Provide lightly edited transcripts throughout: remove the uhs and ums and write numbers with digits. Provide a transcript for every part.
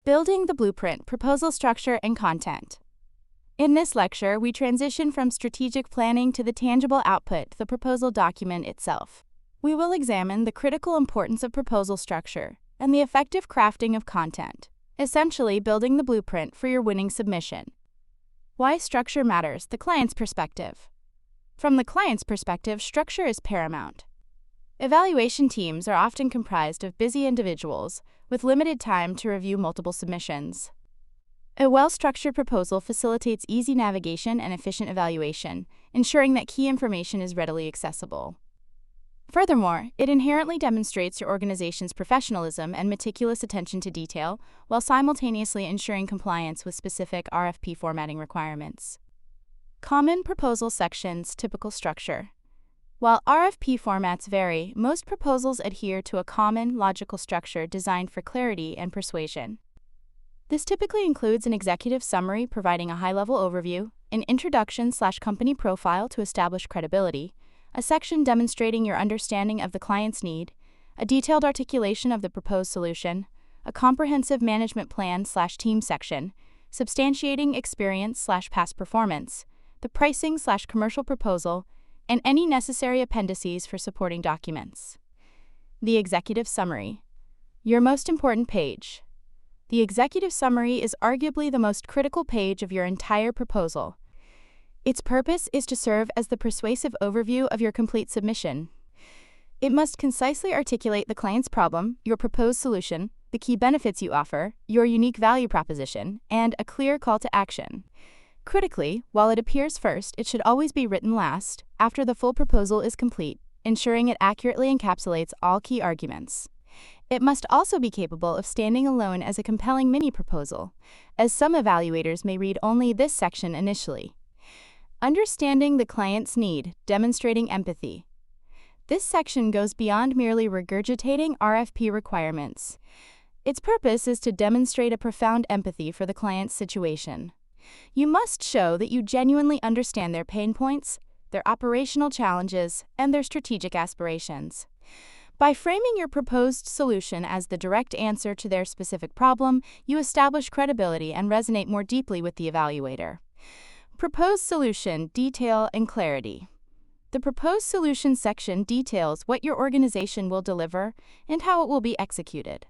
Building the Blueprint, Proposal Structure and Content. In this lecture, we transition from strategic planning to the tangible output, the proposal document itself. We will examine the critical importance of proposal structure and the effective crafting of content, essentially building the blueprint for your winning submission. Why structure matters, the client's perspective. From the client's perspective, structure is paramount. Evaluation teams are often comprised of busy individuals with limited time to review multiple submissions. A well-structured proposal facilitates easy navigation and efficient evaluation, ensuring that key information is readily accessible. Furthermore, it inherently demonstrates your organization's professionalism and meticulous attention to detail, while simultaneously ensuring compliance with specific RFP formatting requirements. Common proposal sections, typical structure. While RFP formats vary, most proposals adhere to a common, logical structure designed for clarity and persuasion. This typically includes an executive summary providing a high-level overview, an introduction/company profile to establish credibility, a section demonstrating your understanding of the client's need, a detailed articulation of the proposed solution, a comprehensive management plan/team section, substantiating experience/past performance, the pricing/commercial proposal, and any necessary appendices for supporting documents. The executive summary. Your most important page. The executive summary is arguably the most critical page of your entire proposal. Its purpose is to serve as the persuasive overview of your complete submission. It must concisely articulate the client's problem, your proposed solution, the key benefits you offer, your unique value proposition, and a clear call to action. Critically, while it appears first, it should always be written last, after the full proposal is complete, ensuring it accurately encapsulates all key arguments. It must also be capable of standing alone as a compelling mini-proposal, as some evaluators may read only this section initially. Understanding the client's need, demonstrating empathy. This section goes beyond merely regurgitating RFP requirements. Its purpose is to demonstrate a profound empathy for the client's situation. You must show that you genuinely understand their pain points, their operational challenges, and their strategic aspirations. By framing your proposed solution as the direct answer to their specific problem, you establish credibility and resonate more deeply with the evaluator. Proposed solution, detail, and clarity. The proposed solution section details what your organization will deliver and how it will be executed.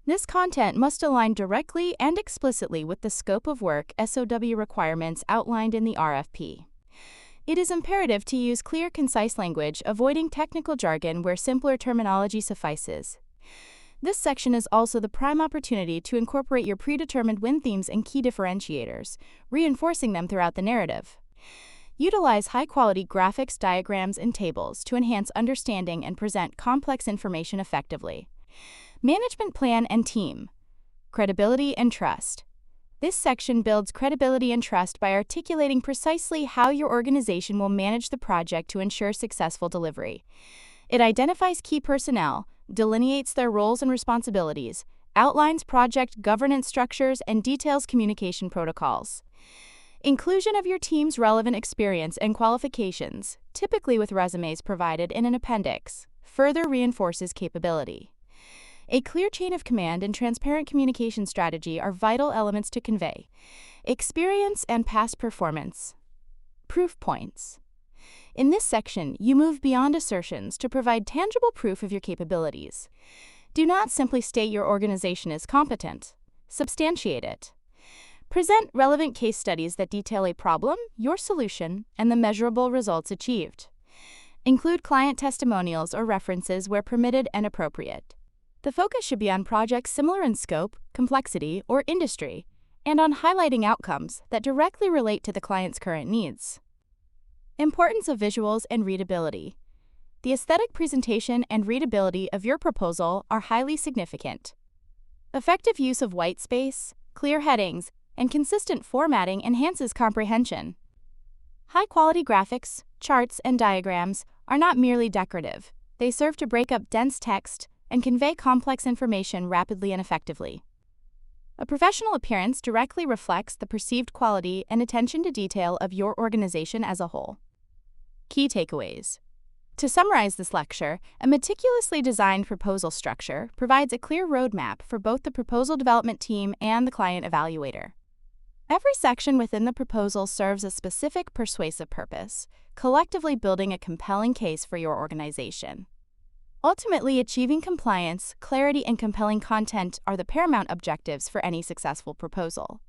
This content must align directly and explicitly with the scope of work SOW requirements outlined in the RFP. It is imperative to use clear, concise language, avoiding technical jargon where simpler terminology suffices. This section is also the prime opportunity to incorporate your predetermined win themes and key differentiators, reinforcing them throughout the narrative. Utilize high-quality graphics, diagrams, and tables to enhance understanding and present complex information effectively. Management plan and team. Credibility and trust. This section builds credibility and trust by articulating precisely how your organization will manage the project to ensure successful delivery. It identifies key personnel, delineates their roles and responsibilities, outlines project governance structures, and details communication protocols. Inclusion of your team's relevant experience and qualifications, typically with resumes provided in an appendix, further reinforces capability. A clear chain of command and transparent communication strategy are vital elements to convey experience and past performance. Proof points. In this section, you move beyond assertions to provide tangible proof of your capabilities. Do not simply state your organization is competent. Substantiate it. Present relevant case studies that detail a problem, your solution, and the measurable results achieved. Include client testimonials or references where permitted and appropriate. The focus should be on projects similar in scope, complexity, or industry, and on highlighting outcomes that directly relate to the client's current needs. Importance of visuals and readability. The aesthetic presentation and readability of your proposal are highly significant. Effective use of white space, clear headings, and consistent formatting enhances comprehension. High-quality graphics, charts, and diagrams are not merely decorative. They serve to break up dense text and convey complex information rapidly and effectively. A professional appearance directly reflects the perceived quality and attention to detail of your organization as a whole. Key takeaways. To summarize this lecture, a meticulously designed proposal structure provides a clear roadmap for both the proposal development team and the client evaluator. Every section within the proposal serves a specific persuasive purpose, collectively building a compelling case for your organization. Ultimately, achieving compliance, clarity, and compelling content are the paramount objectives for any successful proposal.